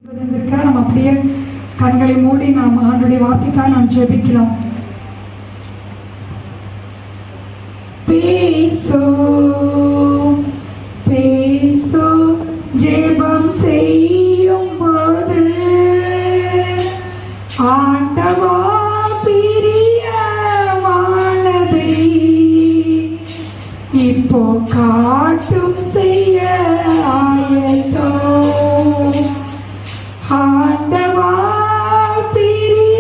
நம்ம அப்படியே கண்களை மூடி நாம் ஆண்டுடைய வார்த்தைக்காக நாம் ஜெபிக்கலாம். பேசோ பேசோ ஜெபம் செய்யும் போது ஆண்டவா பிரியமானதை இப்போ காட்டும் செய்ய ஆயத்தோ. ஆண்டவா பிரியமானதை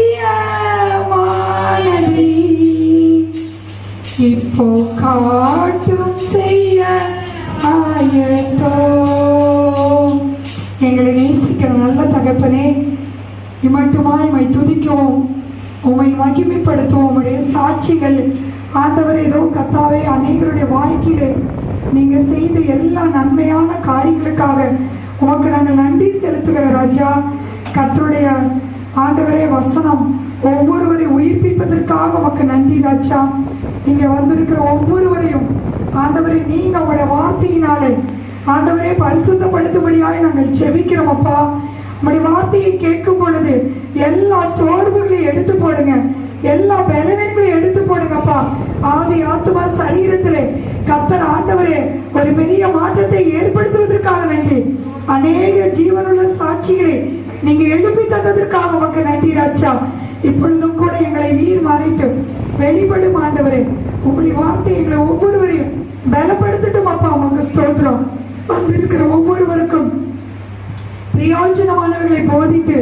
இப்போ காட்டும் செய்ய ஆயத்தோ. எங்களை நேசிக்கிற நல்ல தகப்பனே, இமட்டுமாய் உம்மை துதிக்கவும் உம்மை மகிமைப்படுத்துவோம். உம்முடைய சாட்சிகள் ஆண்டவர் ஏதோ கத்தாவே அநேகருடைய வாழ்க்கையிலே நீங்க செய்த எல்லா நன்மையான காரியங்களுக்காக உமக்கு நாங்கள் நன்றி செலுத்துகிற ராஜா. கர்த்தருடைய ஆண்டவரே வசனம் ஒவ்வொருவரை உயிர்ப்பிப்பதற்காக உமக்கு நன்றி ராஜா. இங்க வந்திருக்கிற ஒவ்வொருவரையும் ஆண்டவரை நீங்க உங்களுடைய வார்த்தையினாலே ஆண்டவரே பரிசுத்தப்படுத்தும்படியாய் நாங்கள் செபிக்கிறோம் அப்பா. உங்களுடைய வார்த்தையை கேட்கும் பொழுது எல்லா சோர்வுகளையும் எடுத்து போடுங்க, எல்லா பலவீனங்களையும் எடுத்து போடுங்கப்பா. ஆவி ஆத்மா சரீரத்திலே கர்த்தர் ஆண்டவரே ஒரு பெரிய மாற்றத்தை ஏற்படுத்துவதற்காக நன்றி. அநேக ஜீவனுள்ள சாட்சிகளை நீங்க எழுப்பி தந்ததற்காக உமக்கு நன்றி ராஜா. இப்பொழுதும் கூட எங்களை நீர் மறைத்து வெளிப்படும் ஆண்டவரே. உங்களுடைய வார்த்தை எங்களை ஒவ்வொருவரையும் பலப்படுத்தட்டும் அப்பா. உங்க ஸ்தோத்திரம். வந்திருக்கிற ஒவ்வொருவருக்கும் பிரயோஜனமானவர்களை போதித்து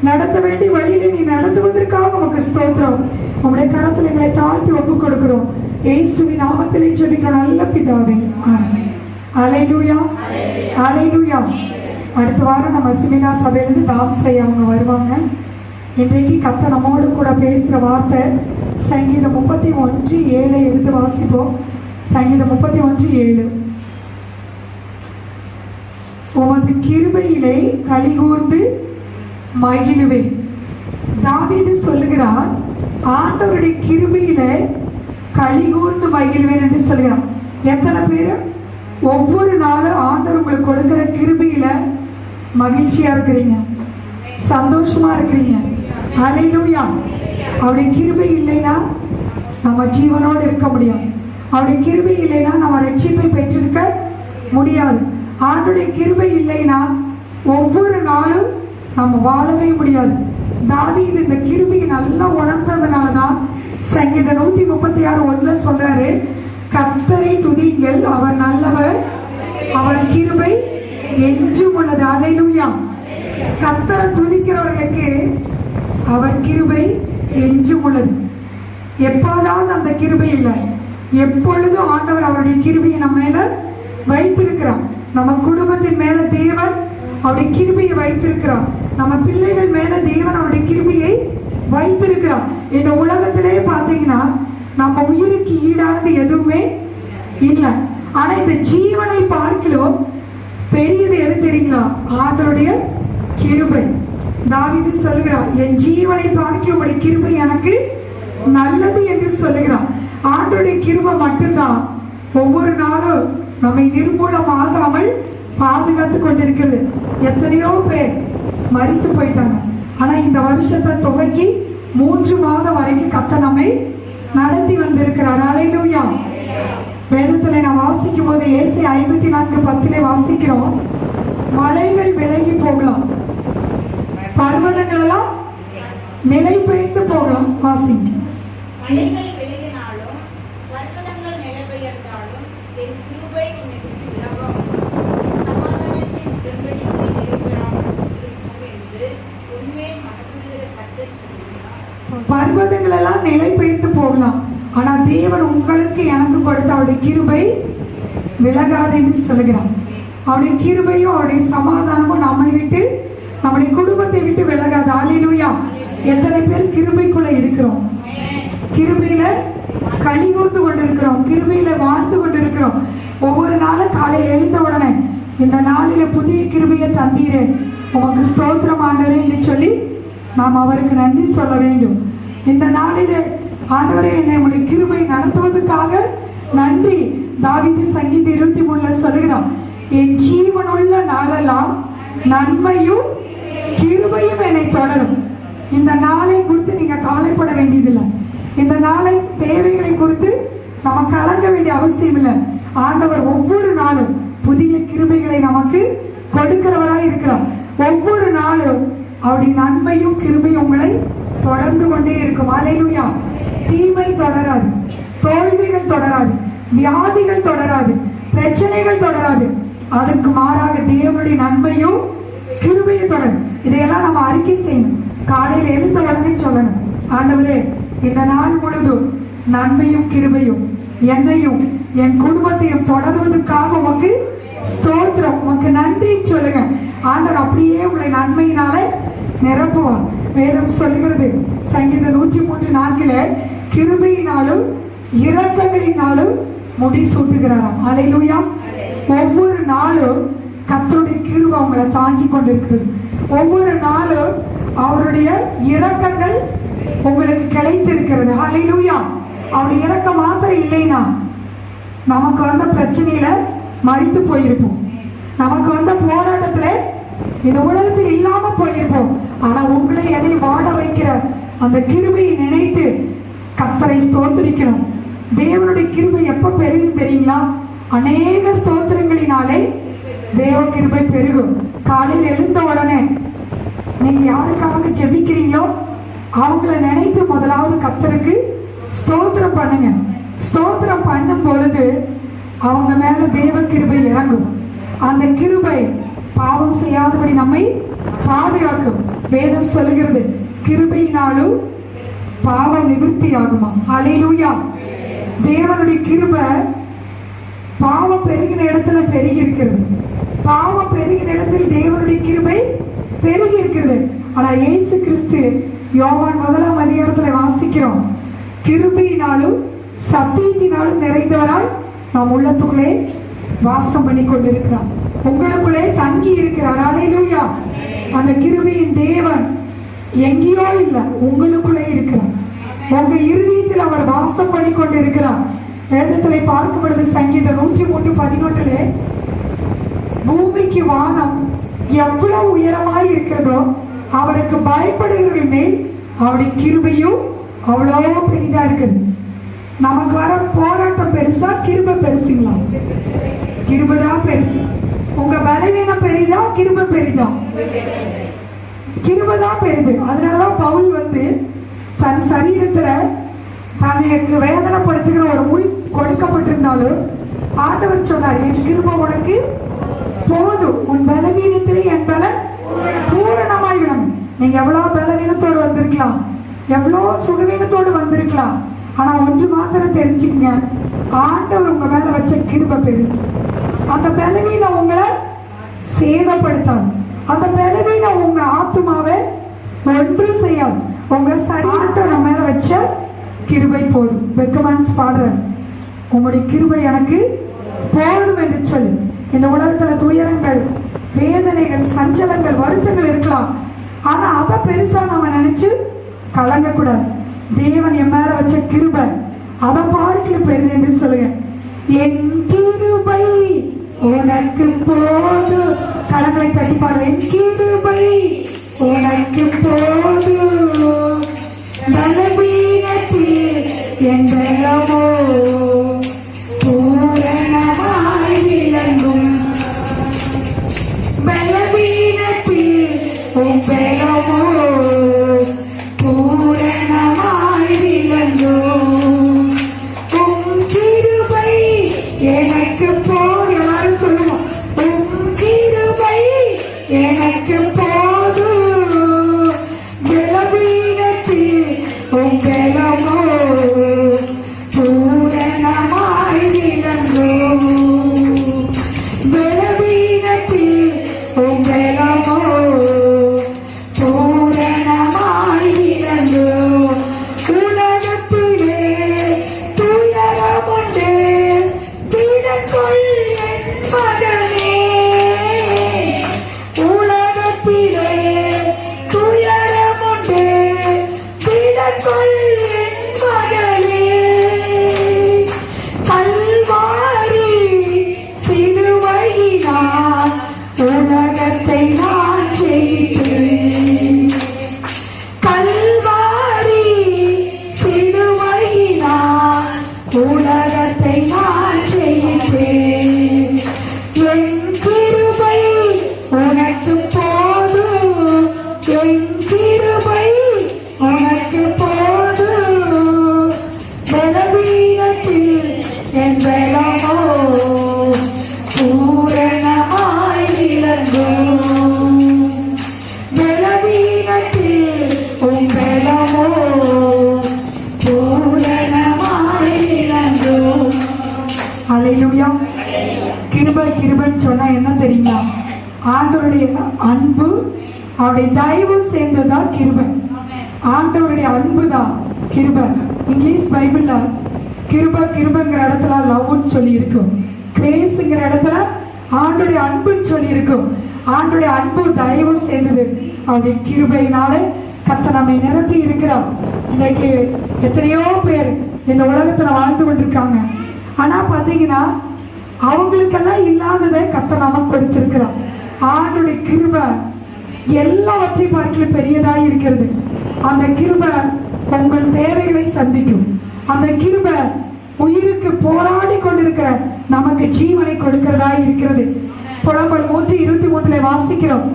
நடத்த வேண்டிய வழியில நீ நடத்துவதற்காக உமக்கு ஸ்தோத்திரம். உங்களுடைய கரத்தில் எங்களை தாழ்த்தி ஒப்புக் கொடுக்கிறோம். இயேசுவின் நாமத்திலே ஜெபிக்கிறோம் நல்ல பிதாவே, ஆமென். அல்லேலூயா, அல்லேலூயா. அடுத்த வாரம் நம்ம சிமினா சபையிலிருந்து தாம் செய்ய அவங்க வருவாங்க. இன்றைக்கு கர்த்தர் நம்மோடு கூட பேசுகிற வார்த்தை சங்கீதம் 31:7 எடுத்து வாசிப்போம். சங்கீதம் 31:7. உமது கிருபையிலே கலிகூர்ந்து மகிழுவேன். தாவீது சொல்லுகிறார், ஆண்டவருடைய கிருபையில கலிகூர்ந்து மகிழ்வேன் என்று சொல்கிறார். எத்தனை பேர் ஒவ்வொரு நாளும் ஆண்டவர் உங்களுக்கு கொடுக்கிற கிருபையில மகிழ்ச்சியா இருக்கிறீங்க, சந்தோஷமா இருக்கிறீங்க? அல்லேலூயா. அவருடைய கிருபை இல்லைன்னா நம்ம ஜீவனோடு இருக்க முடியும். அவருடைய கிருபை இல்லைன்னா நம்ம ரட்சிப்பை பெற்றிருக்க முடியாது. ஆண்டுடைய கிருபை இல்லைன்னா ஒவ்வொரு நாளும் நம்ம வாழவே முடியாது. தாவீது இந்த கிருபையை நல்லா உணர்ந்ததுனாலதான் சங்கீதம் 136:1 சொல்றாரு, கர்த்தரை துதியுங்கள், அவர் நல்லவர், அவர் கிருபை என்றும் உள்ளது. அல்லேலூயா. கர்த்தரை துதிக்கிறவர்களுக்கு அவர் கிருபை என்றும் உள்ளது. எப்போதாவது அந்த கிருபை இல்லை, எப்பொழுதும் ஆண்டவர் அவருடைய கிருபையை நம்ம மேல வைத்திருக்கிறார். நம்ம குடும்பத்தின் மேல தேவன் அவருடைய கிருபையை வைத்திருக்கிறார். நம்ம பிள்ளைகள் மேல தேவன் அவருடைய கிருபையை வைத்திருக்கிறார். இந்த உலகத்திலே பார்த்தீங்கன்னா நம்ம உயிருக்கு ஈடானது எதுவுமே இல்லை. ஆனா இந்த ஜீவனை பார்க்கிறோம் பெரியது எது தெரியுங்களா? ஆண்டவருடைய கிருபை. தாவீது சொல்லுகிறார், என் ஜீவனை பார்க்க உடைய கிருபை எனக்கு நல்லது என்று சொல்லுகிறார். ஆண்டவருடைய கிருபை மட்டும்தான் ஒவ்வொரு நாளும் நம்மை நிர்மூலமாகாமல் பாதுகாத்து கொண்டிருக்கிறது. எத்தனையோ பேர் மரித்து போயிட்டாங்க. ஆனா இந்த வருஷத்தை துவக்கி 3 மாதம் வரைக்கும் கர்த்தர் நம்மை நடத்தி வந்திருக்கிறார். அல்லேலூயா. வேதத்துல நான் வாசிக்கும் போது ஏசாயா 54:10 வாசிக்கிறோம், மலைகள் விலகி போகலாம், பர்வதங்கள் எல்லாம் நிலை பெயர்ந்து போகலாம். வாசிங்க. பர்வதங்கள் எல்லாம் நிலை பெயர்ந்து போகலாம், ஆனா தேவன் உங்களுக்கு எனக்கு கொடுத்த அவருடைய கிருபை விலகாது என்று சொல்கிறார். அவருடைய கிருபையும் அவருடைய சமாதானமும் நம்மை விட்டு நம்முடைய குடும்பத்தை விட்டு விலகாது. அல்லேலூயா. எத்தனை பேர் கிருபைக்குள்ள இருக்கிறோம்? கிருபையில கலிகூர்ந்து கொண்டிருக்கிறோம், கிருபையில வாழ்ந்து கொண்டிருக்கிறோம். ஒவ்வொரு நாளும் காலையில் எழுந்த உடனே இந்த நாளில புதிய கிருபையை தந்தீரே, உமக்கு ஸ்தோத்திரம் ஆண்டவரே என்று சொல்லி நாம் அவருக்கு நன்றி சொல்ல வேண்டும். இந்த நாளிலே ஆண்டவரே என்னை உடைய கிருபை நடத்துவதற்காக நன்றி. தாவீது சங்கீதம் 23 சொல்லுகிறான், என் ஜீவனுள்ள நாளெல்லாம் நன்மையும் கிருபையும் என்னை தொடரும். இந்த நாளை குறித்து நீங்க கவலைப்பட வேண்டியதில்லை. இந்த நாளை தேவைகளை குறித்து நம்ம கலங்க வேண்டிய அவசியம் இல்லை. ஆண்டவர் ஒவ்வொரு நாளும் புதிய கிருபைகளை நமக்கு கொடுக்கிறவராய் இருக்கிறார். ஒவ்வொரு நாளும் அவருடைய நன்மையும் கிருபையும் உங்களை தொடர்ந்து கொண்டே இருக்கும். அல்லேலூயா. தீமை தொடராது, தோல்விகள் தொடராது, வியாதிகள் தொடராது, பிரச்சனைகள் தொடராது. அதுக்கு மாறாக தேவனுடைய நன்மையும் கிருபையும் தொடரும். இதையெல்லாம் நம்ம அறிக்கை செய்யணும். காலையில் எழுந்த உடனே சொல்லணும், ஆண்டவரே இந்த நாள் முழுதும் நன்மையும் கிருபையும் என்னையும் என் குடும்பத்தையும் தொடர்வதற்காக உமக்கு ஸ்தோத்திரம், உமக்கு நன்றின்னு சொல்லுங்க. ஆண்டவர் அப்படியே உங்களை நன்மையினாலே நிரப்புவார். வேதம் சொல்லுகிறது சங்கீதம் 103:4 கிருபையினாலும் இரக்கங்களினாலும் முடி சூட்டுகிறாராம். அல்லேலூயா. ஒவ்வொரு நாளும் கர்த்தருடைய கிருபை உங்களை தாங்கி கொண்டிருக்கிறது. ஒவ்வொரு நாளும் அவருடைய இரக்கங்கள் உங்களுக்கு கிடைத்திருக்கிறது. அல்லேலூயா. அவருடைய இரக்கம் மாத்திரம் இல்லைன்னா நமக்கு வந்த பிரச்சனையில மறித்து போயிருப்போம். நமக்கு வந்த போராட்டத்துல இந்த உலகத்தில் இல்லாம போயிருப்போம். ஆனா உங்களை என்னை வாட வைக்கிற அந்த கிருபையை நினைத்து கர்த்தரை ஸ்தோத்திரிக்கணும். தேவனுடைய கிருபை எப்ப பெருகும் தெரியுங்களா? அநேக ஸ்தோத்திரங்களினாலே தேவ கிருபை பெருகும். காலையில் எழுந்த உடனே நீங்க யாருக்காக ஜெபிக்கிறீங்களோ அவங்கள நினைத்து முதலாவது கர்த்தருக்கு ஸ்தோத்திரம் பண்ணுங்க. ஸ்தோத்திரம் பண்ணும் பொழுது அவங்க மேல தேவ கிருபை இறங்கும். அந்த கிருபை பாவம் செய்யாதபடி நம்மை பாதுகாக்கும். வேதம் சொல்லுகிறது கிருபையினாலும் பாவம் நிவர்த்தி ஆகுமா. அல்லேலூயா. தேவனுடைய கிருபை பாவம் பெருகின இடத்துல பெருகி இருக்கிறது. பாவம் பெருகின இடத்தில் தேவனுடைய கிருபை பெருகி இருக்கிறது. ஆனா இயேசு கிறிஸ்து யோவான் 1ஆம் அதிகாரத்துல வாசிக்கிறோம், கிருபையினாலும் சத்தியத்தினாலும் நிறைந்தவராய் நாம் உள்ளத்துக்குள்ளே வாசம் பண்ணி கொண்டிருக்கிறார். உங்களுக்குள்ளே தங்கி இருக்கிறார். அல்லேலூயா. அந்த கிருபையின் தேவன் எங்கேயோ இல்லை, உங்களுக்குள்ளே இருக்கிறார். உங்க இருதயத்தில் அவர் வாசம் பண்ணி கொண்டு இருக்கிறார். வேதத்திலே பார்க்கும் பொழுது சங்கீதம் 103:11 பூமிக்கு வானம் எவ்வளவு உயரமாய் இருக்கிறதோ அவருக்கு பயப்படுகிறவர்கள் மேல் அவருடைய கிருபையும் அவ்வளோ பெரிதா இருக்குது. நமக்கு வர போராட்டம் பெருசா கிருபை பெருசுங்களா? கிருபைதான் பெருசு. உங்க பலவீனம் பெரிதா கிருபை பெரிதா? கிருபைதான் பெரிது. அதனாலதான் பவுல் தன் சரீரத்துல தனக்கு வேதனைப்படுத்துகிற ஒரு முள் கொடுக்கப்பட்டிருந்தாலும் ஆண்டவர் சொன்னார், என் கிருபை உனக்கு போதும், உன் பலவீனத்திலே என் பலன் பூரணமாய் விடும். நீங்க எவ்வளவு பலவீனத்தோடு வந்திருக்கலாம், எவ்வளோ சுகவீனத்தோடு வந்திருக்கலாம். ஆனா ஒன்று மாத்திரம் தெரிஞ்சுக்கங்க, ஆண்டவர் உங்க மேல வச்ச கிருபை பெருசு. அந்த பலவீனம் உங்களை சேதப்படுத்தாது. அந்த பலவீனம் உங்க ஆத்துமாவை ஒன்று செய்யாது. உங்க சரீரத்தை நம்ம மேல வச்ச கிருபை போதும். பெக்கமான்ஸ் பாடுற உங்களுடைய கிருபை எனக்கு போதும் என்று சொல்லு. இந்த உலகத்துல துயரங்கள், வேதனைகள், சஞ்சலங்கள், வருத்தங்கள் இருக்கலாம். ஆனா அதை பெருசா நம்ம நினைச்சு கலங்க கூடாது. தேவன் என் மேல வச்ச கிருபை அதை பார்க்கல பெருது என்று சொல்லுங்க. என் கிருபை உனக்கு போது. கரங்களை தட்டி பாடு. என் கிருபை உனக்கு போது. பலவீனத்தில் என் பலமோ பூரணமாய் விளங்கும். பலவீனத்தில் உன் பலமோ பூரணமாய் விளங்கும். உன் கிருபை எனக்கு போதும். எல்லாரும் சொல்லுவோம், உன் கிருபை எனக்கு போதும். பலவீனத்தில் உன் பலமோ பூரணமாய் விளங்கும். பலவீனத்தில் உன் பலமோ பூரணமாய் விளங்கும். உலகத்திலே துயரமுண்டு, திடங்கொள் என் மகனே. உலகத்திலே துயரமுண்டு, திடங்கொள் என் மகனே. கல்வாரி சிலுவையினால் உலகத்தை நான் ஜெயித்தேன். ஆண்டவருடைய அன்பு அவருடைய தயவு சேர்ந்ததான் கிருபை. ஆண்டவருடைய அன்பு தான் கிருபை. இங்கிலீஷ் பைபிள்ல கிருபைங்கிற இடத்துல லவ்னு சொல்லி இருக்கும், கிரேஸ்ங்கிற இடத்துல ஆண்டுடைய அன்புன்னு சொல்லி இருக்கும். ஆண்டுடைய அன்பு தயவு சேர்ந்தது அவருடைய கிருபையினால கர்த்தர் நம்மை நிரப்பி இருக்கிறார். இன்னைக்கு எத்தனையோ பேர் இந்த உலகத்துல வாழ்ந்து கொண்டிருக்காங்க. ஆனா பாத்தீங்கன்னா அவங்களுக்கெல்லாம் இல்லாததை கர்த்தர் நமக்கு கொடுத்திருக்கிறார். ஆண்டுடைய கிருபை எல்லாவற்றையும் பார்க்கல பெரியதாய் இருக்கிறது. அந்த கிருபை உங்கள் தேவைகளை சந்திக்கும். அந்த கிருபை உயிருக்கு போராடி கொண்டிருக்கிற நமக்கு ஜீவனை கொடுக்கிறதா இருக்கிறது. புலம்பல் 1:23 வாசிக்கிறோம்,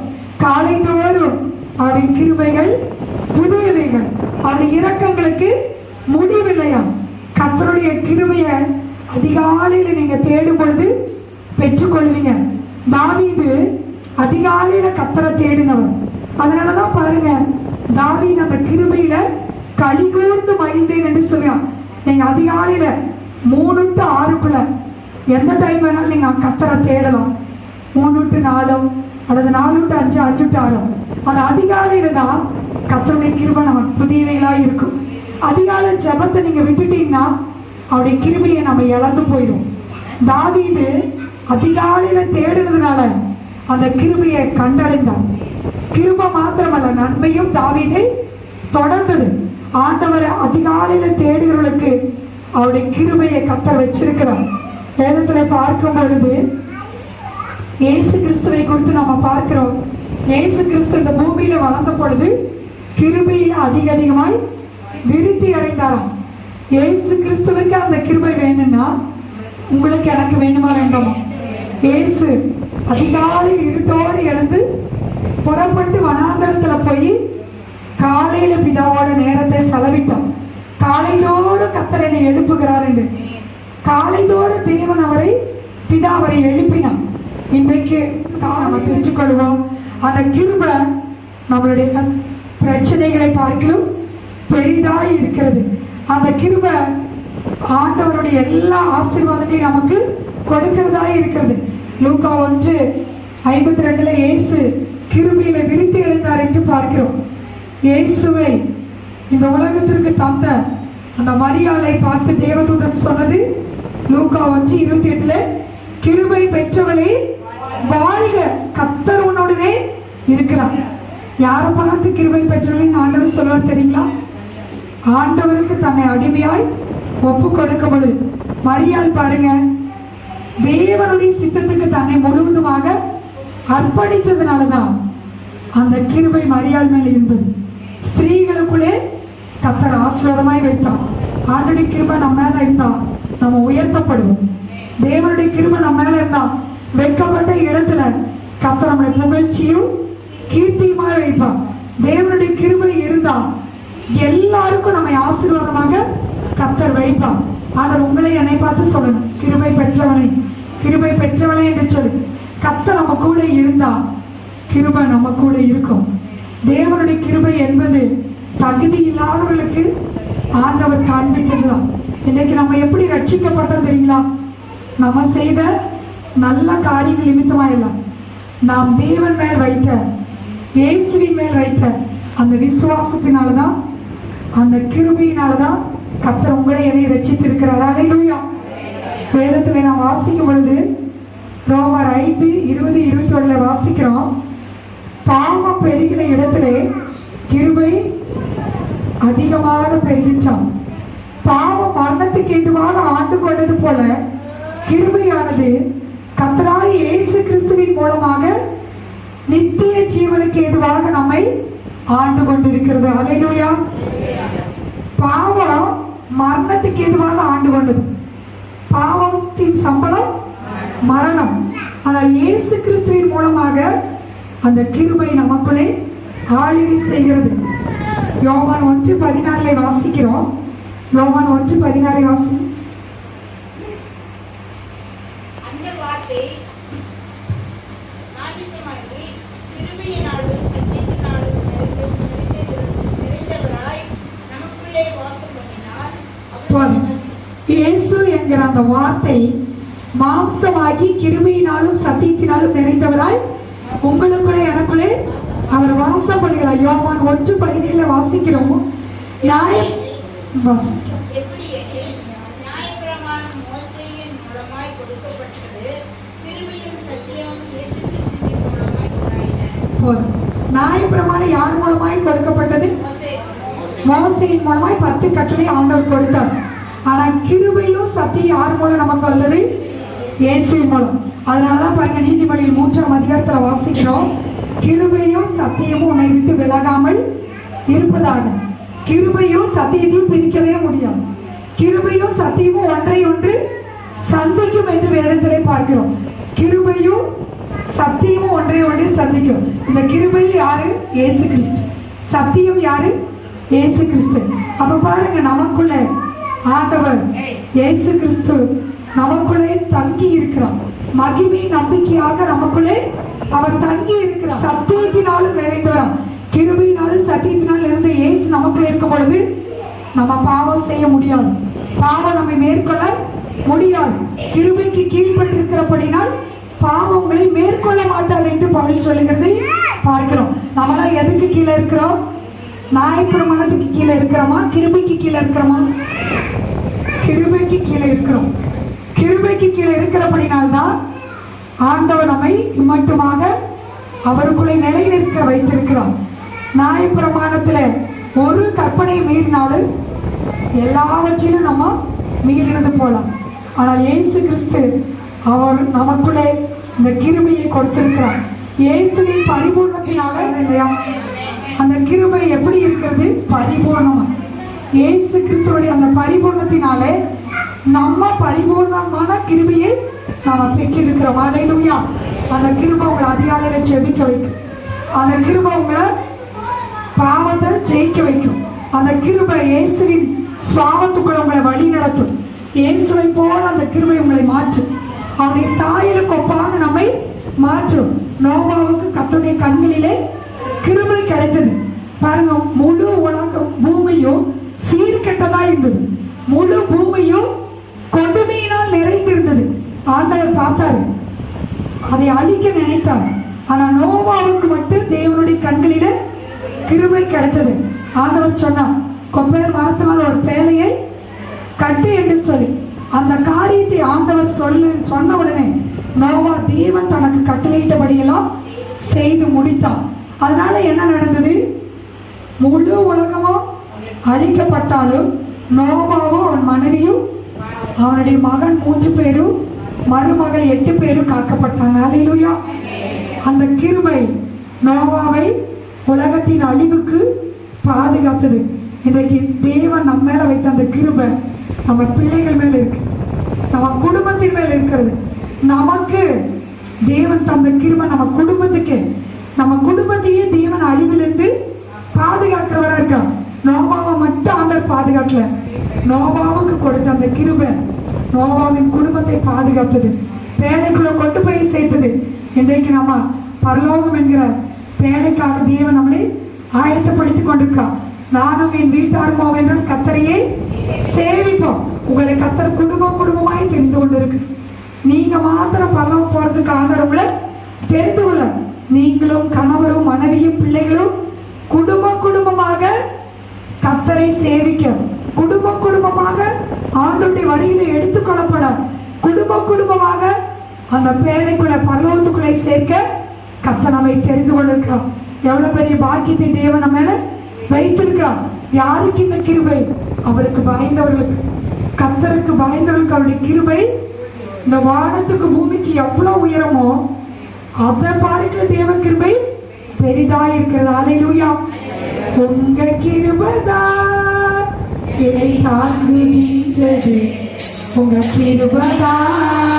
காலை தோறும் அவருடைய கிருபைகள் புதியவைகள், அவருடைய இரக்கங்களுக்கு முடிவில்லையா. கர்த்தருடைய கிருபையை அதிகாலையில நீங்க தேடும் பொழுது பெற்றுக்கொள்வீங்க. தாவீது அதிகாலையில கர்த்தரை தேடினவர். அதனாலதான் பாருங்க, தாவீது அந்த கிருபையில களி கூர்ந்து மகிழ்ந்தேன் என்று சொல்லுவான். நீங்க அதிகாலையில 3 to 6 எந்த டைம் வேணாலும் நீங்க கர்த்தரை தேடலாம். 3 to 4 அல்லது 4 to 5, 5 to 6. அது அதிகாலையில தான் கர்த்தருடைய கிருபை நமக்கு புதியவைகளா இருக்கும். அதிகாலை ஜெபத்தை நீங்க விட்டுட்டீங்கன்னா அவருடைய கிருபையை நம்ம இழந்து போயிடும். தாவீது அதிகாலையில தேடுறதுனால அந்த கிருபையை கண்டடைந்தார். கிருபை மாத்திரமல்ல, நன்மையும் தாவீதை தொடர்ந்தது. ஆண்டவரை அதிகாலையில தேடுகிறவர்களுக்கு அவருடைய கிருபையை கர்த்தர் வச்சிருக்கிறார். வேதத்துல பார்க்கும் பொழுது இயேசு கிறிஸ்துவை குறித்து நம்ம பார்க்கிறோம். இயேசு கிறிஸ்து இந்த பூமியில வளர்ந்த பொழுது கிருபையில அதிகமாய் விருத்தி அடைந்தாராம். இயேசு கிறிஸ்துவுக்கு அந்த கிருபை வேணும்னா உங்களுக்கு எனக்கு வேணுமா வேண்டாமா? இயேசு அதிகாலையில் இருட்டோடு எழுந்து புறப்பட்டு வனாந்தரத்துல போய் காலையில பிதாவோட நேரத்தை செலவிட்டான். காலைதோறும் கர்த்தர் என்னை எழுப்புகிறார் என்று காலைதோறும் தேவன் பிதா அவரை எழுப்பினான். இன்றைக்கு நம்ம பெற்றுக்கொள்வோம். அந்த கிருபை நம்மளுடைய பிரச்சனைகளை பார்க்கலும் பெரிதாய் இருக்கிறது. அந்த கிருபை ஆண்டவருடைய எல்லா ஆசீர்வாதங்களையும் நமக்கு கொடுக்கிறதாய் இருக்கிறது. லூக்கா 1:52 இயேசு கிருபையில விருத்தி அடைந்தார் என்று பார்க்கிறோம். இயேசுவை இந்த உலகத்திற்கு தந்த அந்த மரியாளை பார்த்து தேவதூதன் சொன்னது லூக்கா 1:28 கிருபை பெற்றவளே வாழ்க, கர்த்தர் உன்னுடனே இருக்கிறார். யாரை பார்த்து கிருபை பெற்றவளின்னு ஆண்டவர் சொல்லுவார் தெரியுங்களா? ஆண்டவருக்கு தன்னை அடிமையாய் ஒப்பு கொடுக்கும்போது மரியாள் பாருங்க, தேவனுடைய சித்தத்துக்கு தன்னை முழுவதுமாக அர்ப்பணித்ததுனாலதான் அந்த கிருபை மரியாள் மேல் இருந்தது. ஸ்திரீகளுக்குள்ளே கர்த்தர் ஆசீர்வாதமாய் வைத்தார். ஆண்டவருடைய கிருபை நம்ம மேல இருந்தா நம்ம உயர்த்தப்படுவோம். தேவனுடைய கிருபை நம்ம மேல இருந்தா வெட்கப்பட்ட இடத்துல கர்த்தர் நம்முடைய புகழ்ச்சியும் கீர்த்தியுமாய் வைப்பார். தேவனுடைய கிருபை இருந்தா எல்லாருக்கும் நம்மை ஆசீர்வாதமாக கர்த்தர் வைப்பார். ஆனால் உங்களை என்னை பார்த்து சொல்லணும், கிருபை பெற்றவனை என்று சொல்லு. கர்த்தர் நம்ம கூட இருந்தா கிருபை நம்ம கூட இருக்கும். தேவனுடைய கிருபை என்பது தகுதி இல்லாதவர்களுக்கு ஆண்டவர் காண்பிக்கிறதுதான். இன்னைக்கு நம்ம எப்படி ரட்சிக்கப்பட்டோம் தெரியுங்களா? நம்ம செய்த நல்ல காரியங்கள் நிமித்தமா இல்லை, நாம் தேவன் மேல் வைத்த இயேசுவின் மேல் வைத்த அந்த விசுவாசத்தினாலதான், அந்த கிருபையினாலதான் கர்த்தர் உங்களை என்னை ரட்சித்திருக்கிறார். அல்லேலூயா. வேதத்துல நாம் வாசிக்கும் பொழுது ரோமர் 5:20-21 வாசிக்கிறோம், பாவம் பெருகின இடத்திலே கிருபை அதிகமாக பெருகிச்சான். பாவம் மரணத்துக்கு ஏதுவாக ஆண்டு கொண்டது போல கிருபையானது கர்த்தராகிய இயேசு கிறிஸ்துவின் மூலமாக நித்திய ஜீவனுக்கு ஏதுவாக நம்மை ஆண்டு கொண்டிருக்கிறது. அல்லேலூயா. பாவம் மரணத்துக்கு ஏதுவாக ஆண்டு கொண்டது. பாவத்தின் சம்பளம் மரணம். ஆனால் இயேசு கிறிஸ்துவின் மூலமாக அந்த கிருபை நமக்குள்ளே ஆளுகை செய்கிறது. யோவான் 1:16 வாசிக்கிறோம். யோவான் 1:16 வாசி. இயேசு என்கிற அந்த வார்த்தை மாம்சமாகி கிருபையினாலும் சத்தியத்தினாலும் நிறைந்தவராய் வாசம் பண்ணுகிறார். யோவான் 1:17 வாசிக்கிறோம். நியாயம் வாசிக்கிறோம். நியாயப்பிரமாணம் யார் மூலமாய் கொடுக்கப்பட்டது? மோசேயின் மூலமாய் 10 கட்டளை ஆண்டவர் கொடுத்தார். ஆனா கிருபையும் சத்தியம் யார் மூலம் நமக்கு வந்தது? இயேசுவின் மூலம். அதனாலதான் பாருங்க, நீதிமொழியில் 3ஆம் அதிகாரத்துல வாசிக்கிறோம், கிருபையும் சத்தியமும் உன்னை விட்டு விலகாமல் இருப்பதாக. கிருபையும் சத்தியத்தையும் பிரிக்கவே முடியாது. கிருபையும் சத்தியமும் ஒன்றை ஒன்று சந்திக்கும் என்று வேதத்திலே பார்க்கிறோம். கிருபையும் சத்தியமும் ஒன்றை ஒன்று சந்திக்கும். இந்த கிருபை யாரு? இயேசு கிறிஸ்து. சத்தியம் யாரு? இயேசு கிறிஸ்து. அப்ப பாருங்க, நமக்குள்ள ஆண்டவர் இயேசு கிறிஸ்து நமக்குள்ளே தங்கி இருக்கிறார். மகிமை நம்பிக்கையாக நமக்குள்ளே அவர் தங்கி இருக்கிறார். சத்தியத்தினாலும் நிறைந்தவராம். கிருபையினாலும் சத்தியத்தினால் இருந்த இயேசு நமக்குள்ள இருக்கும் பொழுது நம்ம பாவம் செய்ய முடியாது. பாவம் நம்மை மேற்கொள்ள முடியாது. கிருபைக்கு கீழ்பட்டிருக்கிறபடினால் பாவம் உங்களை மேற்கொள்ள மாட்டாது என்று பவுல் சொல்லுகிறதை பார்க்கிறோம். நம்மளாம் எதுக்கு கீழே இருக்கிறோம்? நியாயப்பிரமாணத்துக்கு கீழே இருக்கிறோமா? கிருபைக்கு கீழே இருக்கிறோமா? கிருபைக்கு கீழே இருக்கிறோம். கிருபைக்கு கீழே இருக்கிறபடினால்தான் ஆண்டவர் நம்மை மட்டுமாக அவருக்குள்ளே நிலை நிற்க வைத்திருக்கிறார். நியாயப்பிரமாணத்துல ஒரு கற்பனை மீறினாலும் எல்லாவற்றிலும் நம்ம மீறினது போலாம். ஆனால் இயேசு கிறிஸ்து அவர் நமக்குள்ளே இந்த கிருபையை கொடுத்திருக்கிறார். இயேசுவின் பரிபூர்ணத்தினால இல்லையா, அந்த கிருபை எப்படி இருக்கிறது? பரிபூர்ணமா. இயேசு கிறிஸ்துவுடைய அந்த பரிபூர்ணத்தினாலே நம்ம பரிபூர்ணமான கிருபையை நாம பெற்றிருக்கிறோம். அல்லேலூயா. அந்த கிருபை உங்களை அதிகாலையில ஜெபிக்க வைக்கும். அந்த கிருபை உங்களை பாவத்தை ஜெயிக்க வைக்கும். அந்த கிருபை இயேசுவின் சுவாபத்துக்குள்ள உங்களை வழி நடத்தும். இயேசுவை போல அந்த கிருபை உங்களை மாற்றும். அவருடைய சாயலுக்கு ஒப்பாக நம்மை மாற்றும். நோவாவுக்கு கர்த்தருடைய கண்களிலே கிருபை கிடைத்தது. பாருங்க, முழு உலகம் பூமியும் சீர்கெட்டதா இருந்தது. முழு பூமியும் கொடுமையினால் நிறைந்திருந்தது. ஆண்டவர் பார்த்தாரு, அதை அழிக்க நினைத்தார். ஆனா நோவாவுக்கு மட்டும் தேவனுடைய கண்களிலே கிருபை கிடைத்தது. ஆண்டவர் சொன்னார், கொப்பையர் மரத்தினால் ஒரு பேழையை கட்டு என்று சொல்லி அந்த காரியத்தை ஆண்டவர் சொன்ன உடனே நோவா தேவன் தனக்கு கட்டளையிட்டபடியெல்லாம் செய்து முடித்தார். அதனால என்ன நடந்தது? முழு உலகமும் அழிக்கப்பட்டாலும் நோவாவும் அவன் மனைவியும் அவனுடைய மகன் 3 பேரும் மருமகள் 8 பேரும் காக்கப்பட்டாங்க. அல்லேலூயா. அந்த கிருபை நோவாவை உலகத்தின் அழிவுக்கு பாதுகாத்தது. இன்றைக்கு தேவன் நம்ம மேல வைத்த அந்த கிருபை நம்ம பிள்ளைகள் மேல இருக்கு, நம்ம குடும்பத்தின் மேல இருக்கிறது. நமக்கு தேவன் தந்த கிருபை நம்ம குடும்பத்துக்கு, நம்ம குடும்பத்தையே தேவன் அழிவிலிருந்து பாதுகாக்கிறவரா இருக்கான். நோவாவை மட்டும் ஆண்டவர் பாதுகாக்கல, நோவாவுக்கு கொடுத்த அந்த கிருபை நோவாவின் குடும்பத்தை பாதுகாத்தது, பேழைக்குள்ள கொண்டு போய் சேர்த்தது. இன்றைக்கு நம்ம பரலோகம் என்கிற பேழைக்காக தேவன் நம்மளை ஆயத்தப்படுத்திக் கொண்டிருக்கான். நானும் என் வீட்டாருமோ என்றும் கர்த்தரையே சேவிப்போம். உங்களை கர்த்தர் குடும்பமாய் தெரிந்து கொண்டிருக்கு. நீங்க மாத்திரம் பரலோகம் போறதுக்கு ஆண்டவர் உங்களை தெரிந்து கொள்ள, நீங்களும் கணவரும் மனைவியும் பிள்ளைகளும் குடும்பமாக கர்த்தரை சேவிக்க, குடும்பமாக ஆண்டவருடைய வழியில எடுத்துக்கொள்ளப்பட, குடும்பமாக அந்த பேழைக்குள்ள பரலோகத்துக்குள்ளே சேர்க்க கர்த்தர் நம்மை தெரிந்து கொண்டிருக்கிறார். எவ்வளவு பெரிய பாக்கியத்தை தேவன் நம்ம மேல வைத்திருக்கிறார். யாருக்கு இந்த கிருபை? அவருக்கு பயந்தவர்களுக்கு, கர்த்தருக்கு பயந்தவர்களுக்கு அவருடைய கிருபை இந்த வானத்துக்கு பூமிக்கு எவ்வளவு உயரமோ அதை பார்க்கிற தேவ கிருபை பெரிதா இருக்கிறது. அல்லேலூயா. உங்க கிருபைதான் என்னை தாங்குகின்றது, உங்க கிருபைதான்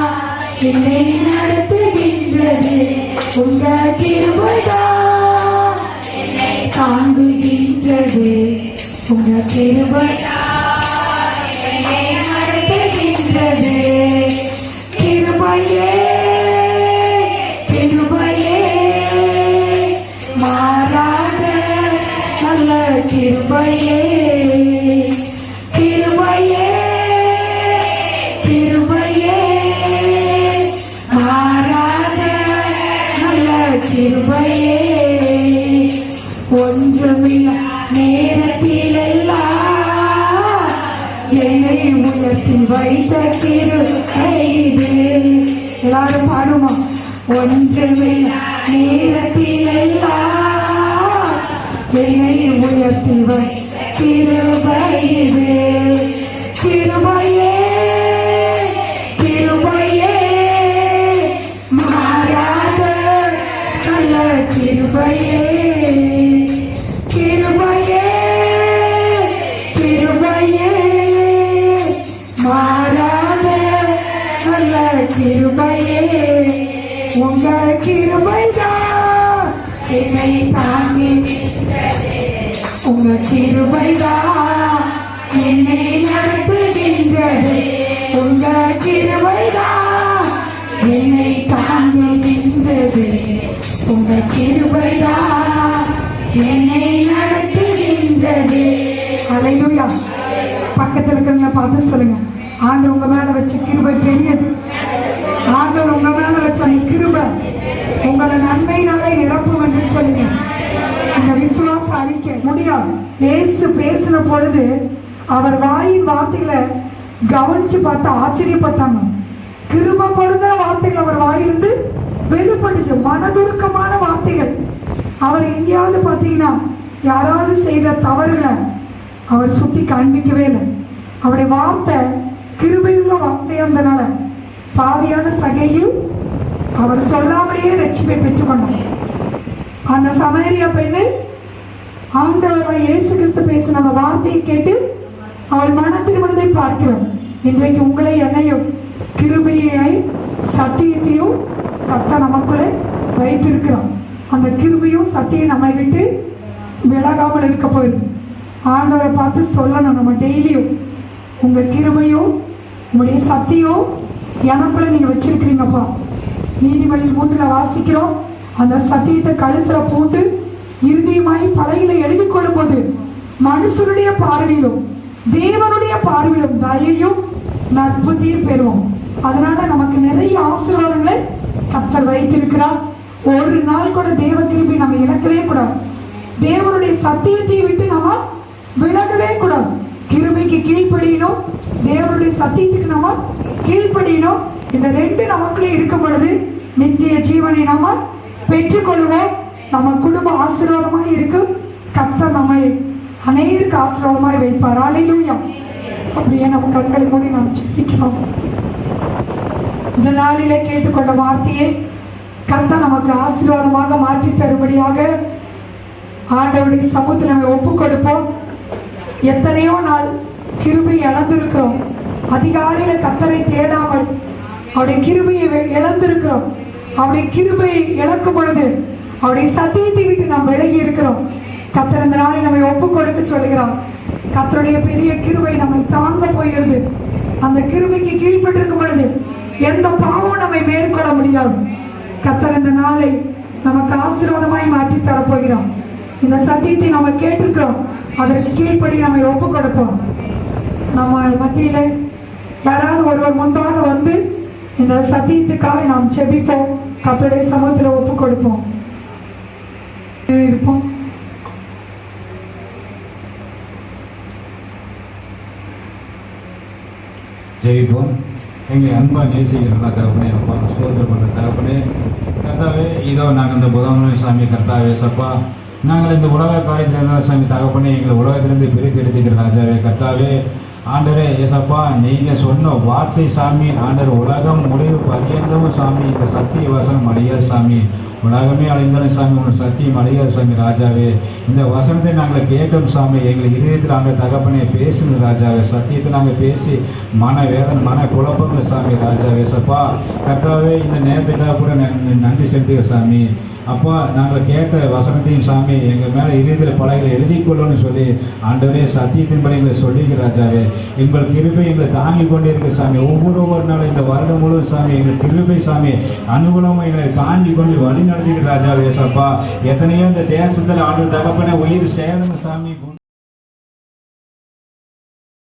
என்னை நடத்துகின்றது, உங்க கிருபைதான் என்னை தாங்குகின்றது, உங்க கிருபைதான் என்னை நடத்துகின்றது. கிருபையே கிருபையே மாறாத நல்ல கிருபையே, கிருபையே கிருபையே மாறாத நல்ல கிருபையே. ஒன்றுமில்லா நேரத்திலெல்லாம் என்னை உயர்த்தி வைத்த கிருபை இது. எல்லாரும் பாடுமா? ஒன்றுமில்லா நேரத்திலெல்லாம் என்னை உயர்த்தி வைத்த கிருபை இது. கிருபையே கிருபையே மாறாத நல்ல கிருபையே கிருபையே கிருபையே மாறாத நல்ல கிருபையே. உங்க கிருபைதான் என்னை தாங்கி நின்றதே. உங்க கிருபைதான் என்னை நடத்துகின்றது. உங்க கிருபைதான் என்னை தாங்கி நின்றது. உங்க கிருபைதான் என்னை நடத்துகின்றது. அல்லேலூயா. பக்கத்தில் இருக்கிறவங்க பார்த்து சொல்லுங்க, ஆண்டவர் உங்க மேல வச்ச கிருபை பெரியது. ஆண்டவர் உங்க மேல வச்ச அந்த கிருபை உங்களோட நன்மையினாலே நிரப்பும் என்று சொல்லுங்க. இந்த விசுவாசம் அளிக்க முடியாது. இயேசு பேசின பொழுது அவர் வாயின் வார்த்தைகளை கவனிச்சு பார்த்து ஆச்சரியப்பட்டாங்க. கிருபை பொழுதுன வார்த்தைகள் அவர் வாயிலிருந்து வெளிப்பட்டுச்சு. மனதுருக்கமான வார்த்தைகள். அவர் எங்கேயாவது பார்த்தீங்கன்னா யாராவது செய்த தவறுகளை அவர் சுட்டி காண்பிக்கவே இல்லை. அவருடைய வார்த்தை கிருபையுள்ள வார்த்தையா இருந்தனால பாவியான சகையும் அவர் சொல்லாமலேயே ரட்சிப்பை பெற்றுக்கொண்டார். அந்த சமேரியா பெண்ணு ஆண்டவர் இயேசு கிறிஸ்து பேசின அந்த வார்த்தையை கேட்டு அவள் மன திருமணத்தை பார்க்கிறோம். இன்றைக்கு உங்களை என்னையும் கிருபையை சத்தியத்தையும் கர்த்தர் நமக்குள்ளே வைத்திருக்கிறோம். அந்த கிருபையும் சத்தியம் நம்மை விட்டு விலகாமல் இருக்க போயிருக்கு. ஆண்டவரை பார்த்து சொல்லணும் நம்ம டெய்லியும், உங்க கிருபையும் உங்களுடைய சத்தியம் எனக்குள்ள நீங்க வச்சிருக்கிறீங்கப்பா. நீதிமொழியில் 3 வாசிக்கிறோம், அந்த சத்தியத்தை கழுத்துல போட்டு இறுதியுமாய் பலகையில எழுதி கொள்ளும் போது மனுஷனுடைய பார்வையிலும் தேவனுடைய பார்வையிலும் தயையும் நற்புத்தியும் பெறுவோம். அதனால நமக்கு நிறைய ஆசீர்வாதங்களை கர்த்தர் வைத்திருக்கிறார். ஒரு நாள் கூட தேவ கிருபை நம்ம இழக்கவே கூடாது. தேவனுடைய சத்தியத்தை விட்டு நம்ம விலகவே கூடாது. கிருபைக்கு கீழ்ப்படியணும், தேவனுடைய சத்தியத்துக்கு நம்ம கீழ்ப்படியணும். இந்த 2 நமக்குள்ளே இருக்கும் பொழுது நித்திய ஜீவனை நாம பெற்றுக்கொள்வோம். நம்ம குடும்ப ஆசீர்வாதமாய் இருக்கும். கர்த்தர் நம்மை அநேகருக்கு ஆசீர்வாதமாய் வைப்பார். அல்லேலூயா. அப்படியே நம்ம கண்களை மூடி நாம் ஜெபிக்கலாம். இந்த நாளிலே கேட்டுக்கொண்ட வார்த்தையை கர்த்தர் நமக்கு ஆசீர்வாதமாக மாற்றி தரும்படியாக ஆண்டவருடைய சமூகத்தில் நம்ம ஒப்பு கொடுப்போம். எத்தனையோ நாள் கிருபை இழந்திருக்கிறோம். அதிகாலையில கர்த்தரை தேடாமல் அவருடைய கிருபையை இழந்திருக்கிறோம். அவருடைய கிருபையை இழக்கும் பொழுது அவருடைய சத்தியத்தை விட்டு நாம் விலகி இருக்கிறோம். கர்த்தர் இந்த நாளை நம்மை ஒப்பு கொடுக்க சொல்கிறார். கர்த்தருடைய பெரிய கிருபை நம்மை தாங்க போகிறது. அந்த கிருபைக்கு கீழ்பட்டிருக்கும் பொழுது எந்த பாவம் நம்மை மேற்கொள்ள முடியாது. கர்த்தர் இந்த நாளை நமக்கு ஆசீர்வாதமாய் மாற்றி தரப்போகிறோம். இந்த சத்தியத்தை நம்ம கேட்டிருக்கிறோம். அதற்கு கீழ்ப்படி நம்மை ஒப்பு கொடுப்போம். நம்ம மத்தியில யாராவது ஒருவர் முன்பாக வந்து இந்த சத்தியத்துக்காக நாம் செபிப்போம். கர்த்தருடைய சமூகத்தில் ஒப்பு கொடுப்போம். இருப்போம். ஜெயிப்போம். எங்கள் அன்பா நேசிக்கிறதா தகப்பனே, அப்பா சோதனை பண்ணுற தகப்பனே கர்த்தாவே, இதோ நாங்கள் இந்த புதன்கிழமை சாமி கர்த்தாவே சப்பா, நாங்கள் இந்த உலக காரியத்தில் இருந்தால் சாமி தகப்பனே, எங்களை உலகத்திலிருந்து பிரித்து எடுத்துக்கிற ராஜாவே கர்த்தாவே, ஆண்டரே ஏசப்பா, நீங்கள் சொன்ன வார்த்தை சாமி ஆண்டர் உலகம் முடிவு பரியந்தமும் சாமி இந்த சத்திய வசனம் அழியாது சாமி. உலகமே அழிந்தாலும் சாமி உங்கள் சத்தியம் அழியாது சாமி ராஜாவே. இந்த வசனத்தை நாங்கள் கேட்டோம் சாமி, எங்கள் இதயத்தில் நாங்கள் தகப்பனே பேசணும் ராஜாவே. சத்தியத்தை நாங்கள் பேசி மன வேதனை மன குழப்பங்கள் சாமி ராஜாவே சப்பா கர்த்தாவே, இந்த நேரத்துக்காக கூட நன்றி செலுத்துக சாமி. அப்பா, நாங்கள் கேட்ட வசனத்தையும் சாமி எங்கள் மேலே இதயத்தில் பலகைகளை எழுதி கொள்ளணும்னு சொல்லி ஆண்டவரே சத்தியத்தின்படி எங்களை சொல்லிங்க ராஜாவே. எங்கள் கிருபை எங்களை தாங்கி கொண்டே இருக்கு சாமி. ஒவ்வொரு நாளும் இந்த வருடம் முழுவதும் சாமி எங்கள் கிருபை சாமி அனுகூலமாக எங்களை தாங்கி கொண்டு வழி நடத்திட்டு ராஜாவே சப்பா. எத்தனையோ இந்த தேசத்தில் ஆண்டு தகப்பன உயிர் சேதம் சாமி.